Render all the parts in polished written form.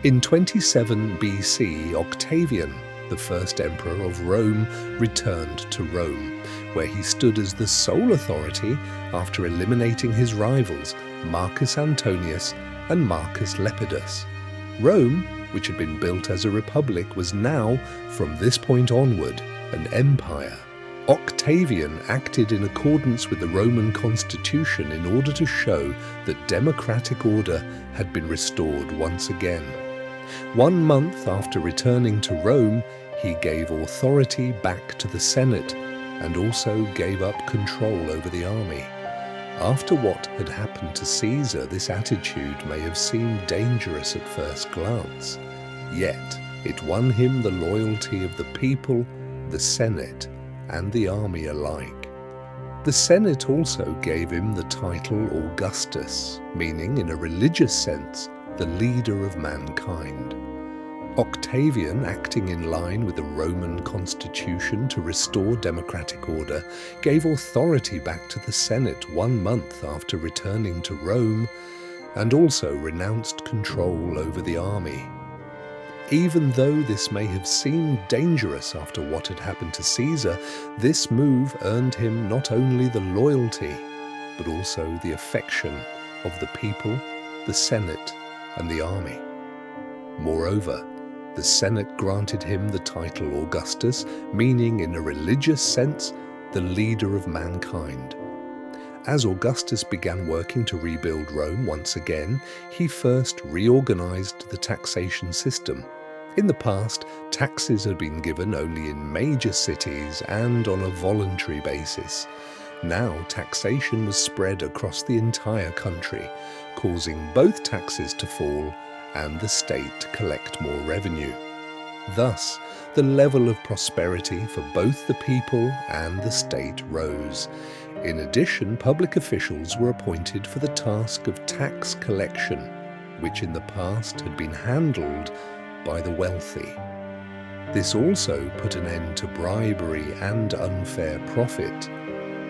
In 27 BC, Octavian, the first emperor of Rome, returned to Rome, where he stood as the sole authority after eliminating his rivals Marcus Antonius and Marcus Lepidus. Rome, which had been built as a republic, was now, from this point onward, an empire. Octavian acted in accordance with the Roman constitution in order to show that democratic order had been restored once again. 1 month after returning to Rome, he gave authority back to the Senate and also gave up control over the army. After what had happened to Caesar, this attitude may have seemed dangerous at first glance. Yet, it won him the loyalty of the people, the Senate, and the army alike. The Senate also gave him the title Augustus, meaning, in a religious sense, the leader of mankind. Octavian, acting in line with the Roman constitution to restore democratic order, gave authority back to the Senate 1 month after returning to Rome, and also renounced control over the army. Even though this may have seemed dangerous after what had happened to Caesar, this move earned him not only the loyalty, but also the affection of the people, the Senate, and the army. Moreover, the Senate granted him the title Augustus, meaning, in a religious sense, the leader of mankind. As Augustus began working to rebuild Rome once again, he first reorganized the taxation system. In the past, taxes had been given only in major cities and on a voluntary basis. Now, taxation was spread across the entire country, causing both taxes to fall and the state to collect more revenue. Thus, the level of prosperity for both the people and the state rose. In addition, public officials were appointed for the task of tax collection, which in the past had been handled by the wealthy. This also put an end to bribery and unfair profit.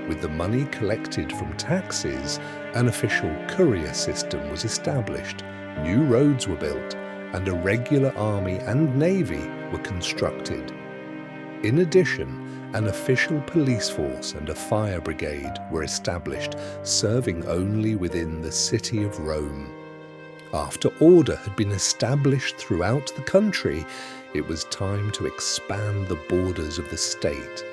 With the money collected from taxes, an official courier system was established, new roads were built, and a regular army and navy were constructed. In addition, an official police force and a fire brigade were established, serving only within the city of Rome. After order had been established throughout the country, it was time to expand the borders of the state.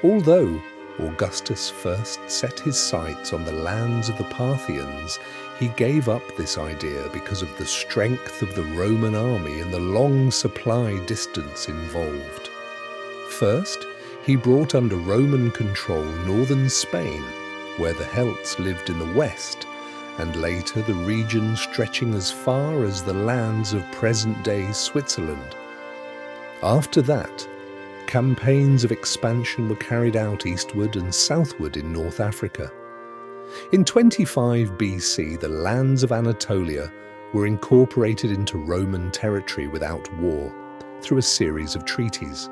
Although Augustus first set his sights on the lands of the Parthians, he gave up this idea because of the strength of the Roman army and the long supply distance involved. First, he brought under Roman control northern Spain, where the Celts lived in the west, and later the region stretching as far as the lands of present-day Switzerland. After that, campaigns of expansion were carried out eastward and southward in North Africa. In 25 BC, the lands of Anatolia were incorporated into Roman territory without war through a series of treaties.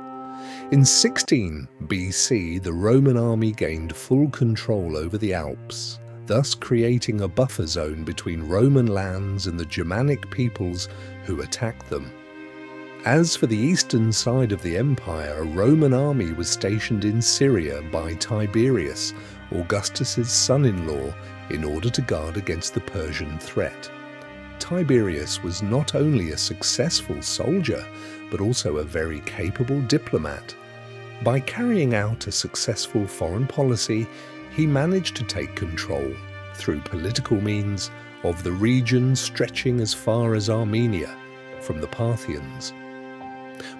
In 16 BC, the Roman army gained full control over the Alps, thus creating a buffer zone between Roman lands and the Germanic peoples who attacked them. As for the eastern side of the empire, a Roman army was stationed in Syria by Tiberius, Augustus's son-in-law, in order to guard against the Persian threat. Tiberius was not only a successful soldier, but also a very capable diplomat. By carrying out a successful foreign policy, he managed to take control, through political means, of the region stretching as far as Armenia, from the Parthians.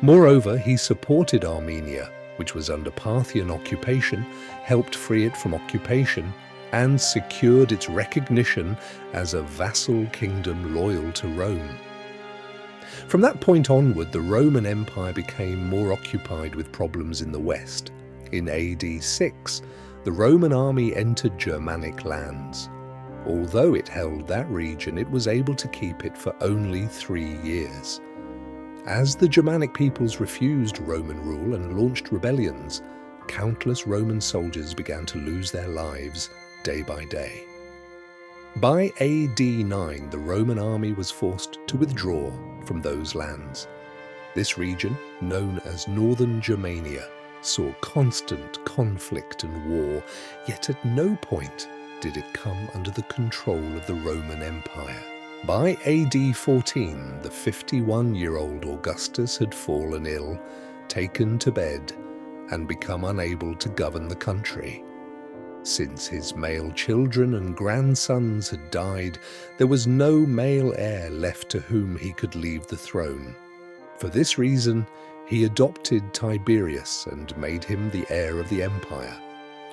Moreover, he supported Armenia, which was under Parthian occupation, helped free it from occupation, and secured its recognition as a vassal kingdom loyal to Rome. From that point onward, the Roman Empire became more occupied with problems in the west. In AD 6, the Roman army entered Germanic lands. Although it held that region, it was able to keep it for only 3 years. As the Germanic peoples refused Roman rule and launched rebellions, countless Roman soldiers began to lose their lives day by day. By AD 9, the Roman army was forced to withdraw from those lands. This region, known as Northern Germania, saw constant conflict and war, yet at no point did it come under the control of the Roman Empire. By AD 14, the 51-year-old Augustus had fallen ill, taken to bed, and become unable to govern the country. Since his male children and grandsons had died, there was no male heir left to whom he could leave the throne. For this reason, he adopted Tiberius and made him the heir of the empire.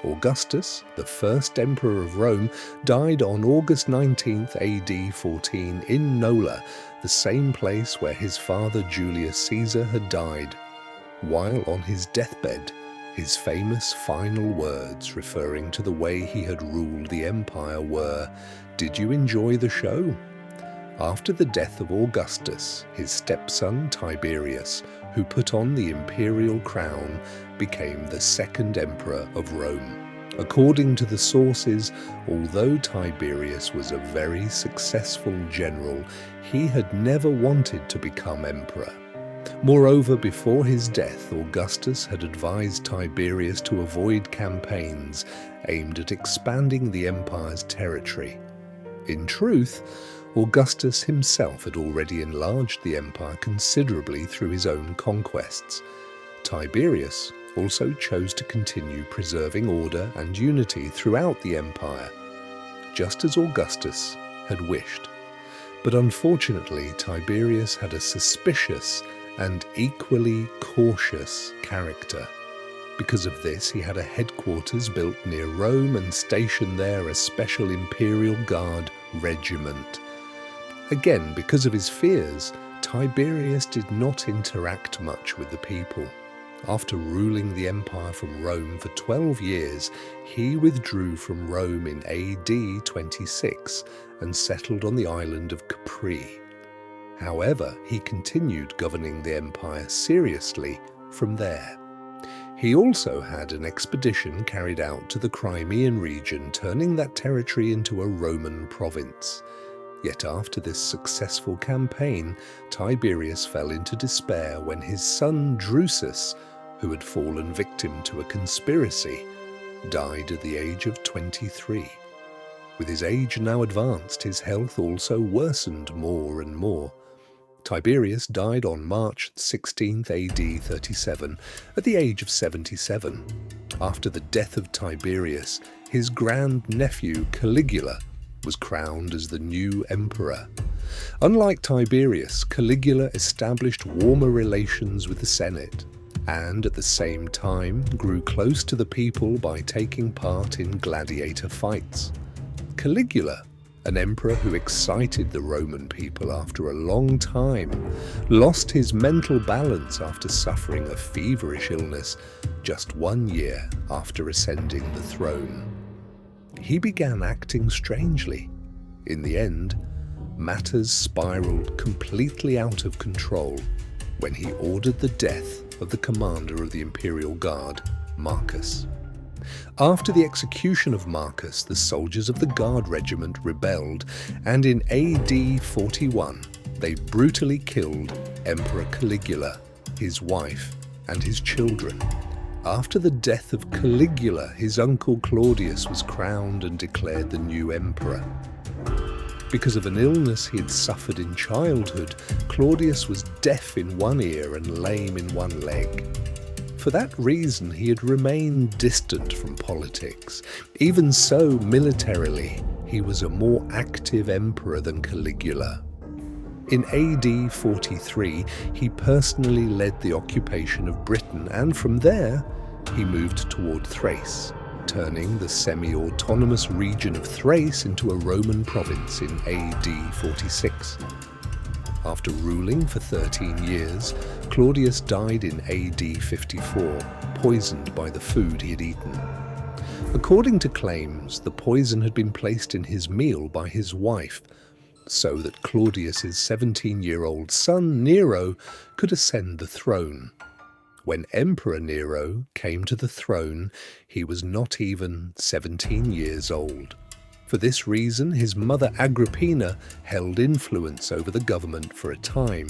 Augustus, the first emperor of Rome, died on August 19, AD 14 in Nola, the same place where his father Julius Caesar had died. While on his deathbed, his famous final words referring to the way he had ruled the empire were, "Did you enjoy the show?" After the death of Augustus, his stepson Tiberius, who put on the imperial crown, became the second emperor of Rome. According to the sources, although Tiberius was a very successful general, he had never wanted to become emperor. Moreover, before his death, Augustus had advised Tiberius to avoid campaigns aimed at expanding the empire's territory. In truth, Augustus himself had already enlarged the empire considerably through his own conquests. Tiberius also chose to continue preserving order and unity throughout the empire, just as Augustus had wished. But unfortunately, Tiberius had a suspicious and equally cautious character. Because of this, he had a headquarters built near Rome and stationed there a special imperial guard regiment. Again, because of his fears, Tiberius did not interact much with the people. After ruling the empire from Rome for 12 years, he withdrew from Rome in AD 26 and settled on the island of Capri. However, he continued governing the empire seriously from there. He also had an expedition carried out to the Crimean region, turning that territory into a Roman province. Yet after this successful campaign, Tiberius fell into despair when his son Drusus, who had fallen victim to a conspiracy, died at the age of 23. With his age now advanced, his health also worsened more and more. Tiberius died on March 16 AD 37 at the age of 77. After the death of Tiberius, his grandnephew Caligula was crowned as the new emperor. Unlike Tiberius, Caligula established warmer relations with the Senate and at the same time grew close to the people by taking part in gladiator fights. Caligula, an emperor who excited the Roman people after a long time, lost his mental balance after suffering a feverish illness just 1 year after ascending the throne. He began acting strangely. In the end, matters spiraled completely out of control when he ordered the death of the commander of the imperial guard, Marcus. After the execution of Marcus, the soldiers of the Guard Regiment rebelled, and in AD 41 they brutally killed Emperor Caligula, his wife, and his children. After the death of Caligula, his uncle Claudius was crowned and declared the new emperor. Because of an illness he had suffered in childhood, Claudius was deaf in one ear and lame in one leg. For that reason, he had remained distant from politics. Even so, militarily, he was a more active emperor than Caligula. In AD 43, he personally led the occupation of Britain, and from there, he moved toward Thrace, turning the semi-autonomous region of Thrace into a Roman province in AD 46. After ruling for 13 years, Claudius died in AD 54, poisoned by the food he had eaten. According to claims, the poison had been placed in his meal by his wife, so that Claudius's 17-year-old son Nero could ascend the throne. When Emperor Nero came to the throne, he was not even 17 years old. For this reason, his mother Agrippina held influence over the government for a time.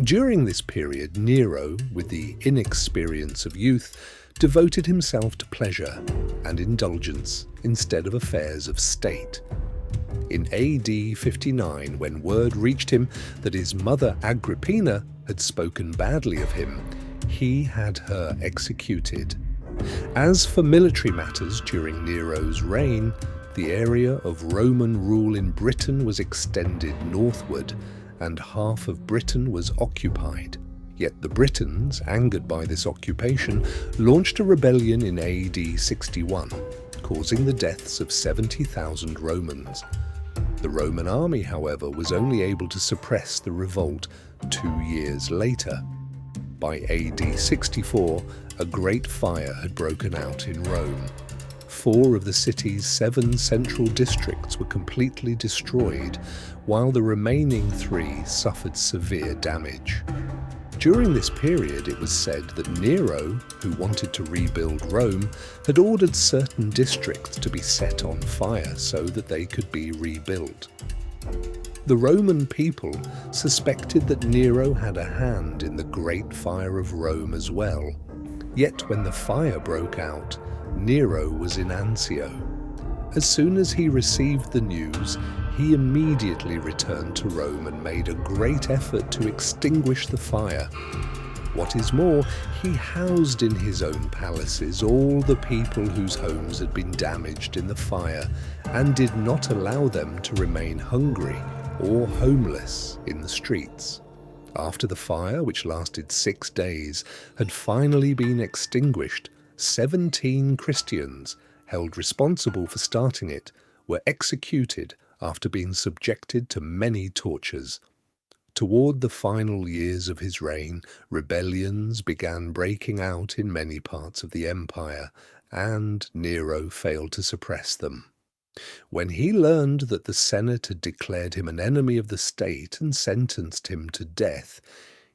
During this period, Nero, with the inexperience of youth, devoted himself to pleasure and indulgence instead of affairs of state. In AD 59, when word reached him that his mother Agrippina had spoken badly of him, he had her executed. As for military matters during Nero's reign, the area of Roman rule in Britain was extended northward, and half of Britain was occupied. Yet the Britons, angered by this occupation, launched a rebellion in AD 61, causing the deaths of 70,000 Romans. The Roman army, however, was only able to suppress the revolt 2 years later. By AD 64, a great fire had broken out in Rome. 4 of the city's 7 central districts were completely destroyed, while the remaining 3 suffered severe damage. During this period, it was said that Nero, who wanted to rebuild Rome, had ordered certain districts to be set on fire so that they could be rebuilt. The Roman people suspected that Nero had a hand in the Great Fire of Rome as well. Yet when the fire broke out, Nero was in Anzio. As soon as he received the news, he immediately returned to Rome and made a great effort to extinguish the fire. What is more, he housed in his own palaces all the people whose homes had been damaged in the fire, and did not allow them to remain hungry or homeless in the streets. After the fire, which lasted 6 days, had finally been extinguished, 17 Christians, held responsible for starting it, were executed after being subjected to many tortures. Toward the final years of his reign, rebellions began breaking out in many parts of the empire, and Nero failed to suppress them. When he learned that the Senate had declared him an enemy of the state and sentenced him to death,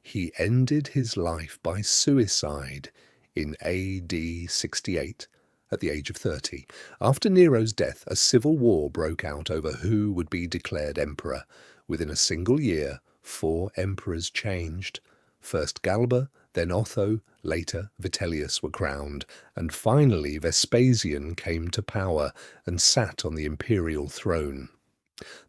he ended his life by suicide in AD 68, at the age of 30. After Nero's death, a civil war broke out over who would be declared emperor. Within a single year, 4 emperors changed. First Galba, then Otho, later Vitellius were crowned, and finally Vespasian came to power and sat on the imperial throne.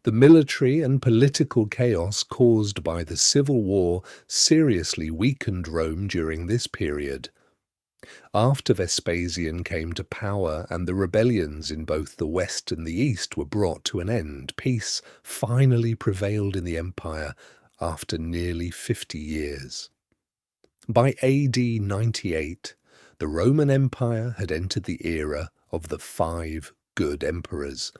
The military and political chaos caused by the civil war seriously weakened Rome during this period. After Vespasian came to power and the rebellions in both the west and the east were brought to an end, peace finally prevailed in the empire after nearly 50 years. By AD 98, the Roman Empire had entered the era of the 5 good emperors.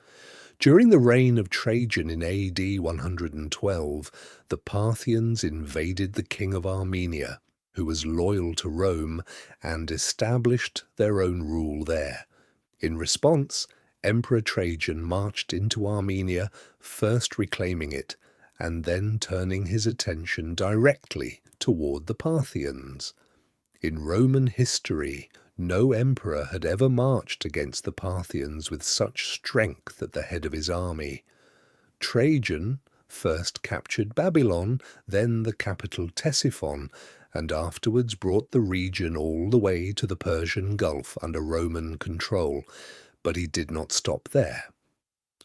During the reign of Trajan in AD 112, the Parthians invaded the king of Armenia, who was loyal to Rome, and established their own rule there. In response, Emperor Trajan marched into Armenia, first reclaiming it, and then turning his attention directly toward the Parthians. In Roman history, no emperor had ever marched against the Parthians with such strength at the head of his army. Trajan first captured Babylon, then the capital Ctesiphon, and afterwards brought the region all the way to the Persian Gulf under Roman control, but he did not stop there.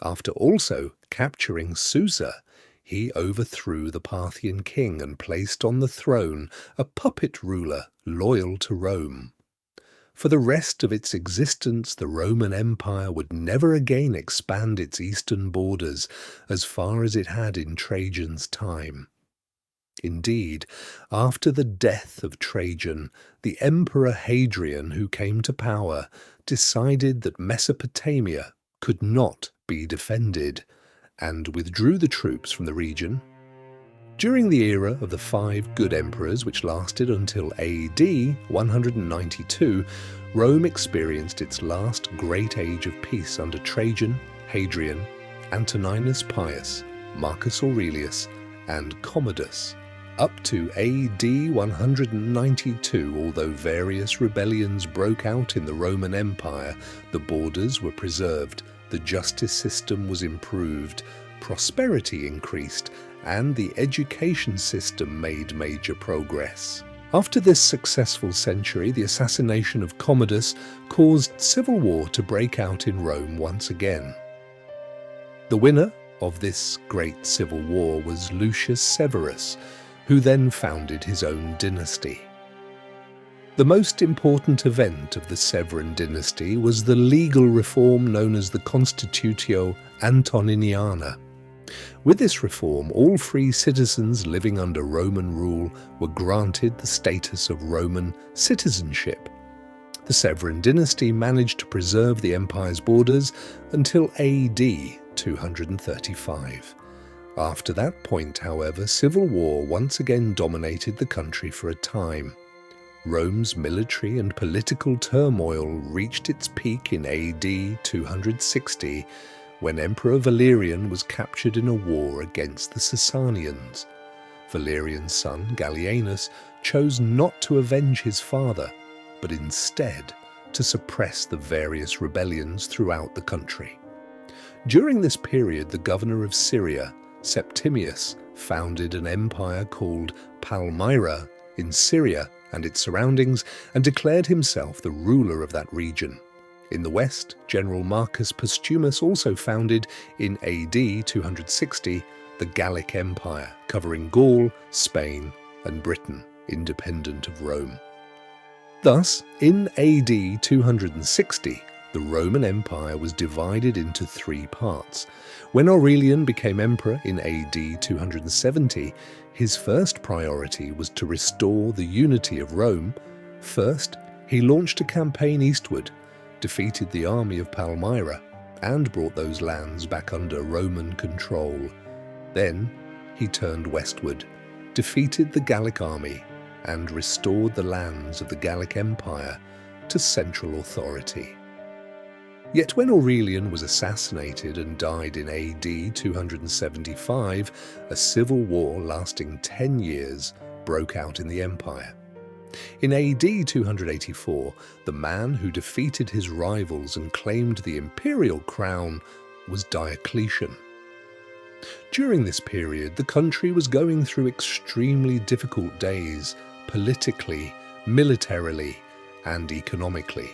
After also capturing Susa, he overthrew the Parthian king and placed on the throne a puppet ruler loyal to Rome. For the rest of its existence, the Roman Empire would never again expand its eastern borders as far as it had in Trajan's time. Indeed, after the death of Trajan, the Emperor Hadrian, who came to power, decided that Mesopotamia could not be defended, and withdrew the troops from the region. During the era of the 5 good emperors, which lasted until AD 192, Rome experienced its last great age of peace under Trajan, Hadrian, Antoninus Pius, Marcus Aurelius, and Commodus. Up to AD 192, although various rebellions broke out in the Roman Empire, the borders were preserved, the justice system was improved, prosperity increased, and the education system made major progress. After this successful century, the assassination of Commodus caused civil war to break out in Rome once again. The winner of this great civil war was Lucius Severus, who then founded his own dynasty. The most important event of the Severan dynasty was the legal reform known as the Constitutio Antoniniana. With this reform, all free citizens living under Roman rule were granted the status of Roman citizenship. The Severan dynasty managed to preserve the empire's borders until AD 235. After that point, however, civil war once again dominated the country for a time. Rome's military and political turmoil reached its peak in AD 260, when Emperor Valerian was captured in a war against the Sasanians. Valerian's son, Gallienus, chose not to avenge his father, but instead to suppress the various rebellions throughout the country. During this period, the governor of Syria, Septimius, founded an empire called Palmyra in Syria and its surroundings, and declared himself the ruler of that region. In the west, General Marcus Postumus also founded, in AD 260, the Gallic Empire, covering Gaul, Spain, and Britain, independent of Rome. Thus, in AD 260, the Roman Empire was divided into three parts. When Aurelian became emperor in AD 270, his first priority was to restore the unity of Rome. First, he launched a campaign eastward, defeated the army of Palmyra, and brought those lands back under Roman control. Then, he turned westward, defeated the Gallic army, and restored the lands of the Gallic Empire to central authority. Yet when Aurelian was assassinated and died in AD 275, a civil war lasting 10 years broke out in the empire. In AD 284, the man who defeated his rivals and claimed the imperial crown was Diocletian. During this period, the country was going through extremely difficult days, politically, militarily, and economically,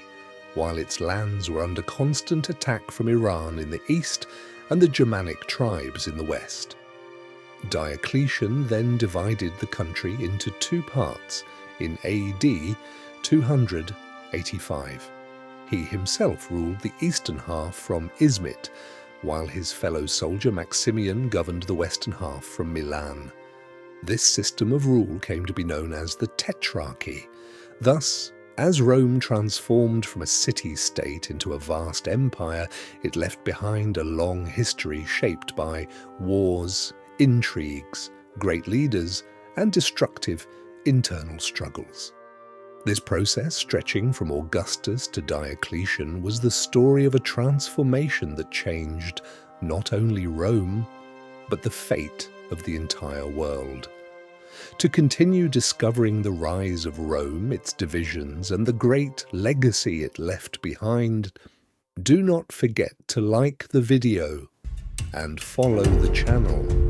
while its lands were under constant attack from Iran in the east and the Germanic tribes in the west. Diocletian then divided the country into two parts in AD 285. He himself ruled the eastern half from Izmit, while his fellow soldier Maximian governed the western half from Milan. This system of rule came to be known as the Tetrarchy. Thus, as Rome transformed from a city-state into a vast empire, it left behind a long history shaped by wars, intrigues, great leaders, and destructive internal struggles. This process, stretching from Augustus to Diocletian, was the story of a transformation that changed not only Rome, but the fate of the entire world. To continue discovering the rise of Rome, its divisions, and the great legacy it left behind, do not forget to like the video and follow the channel.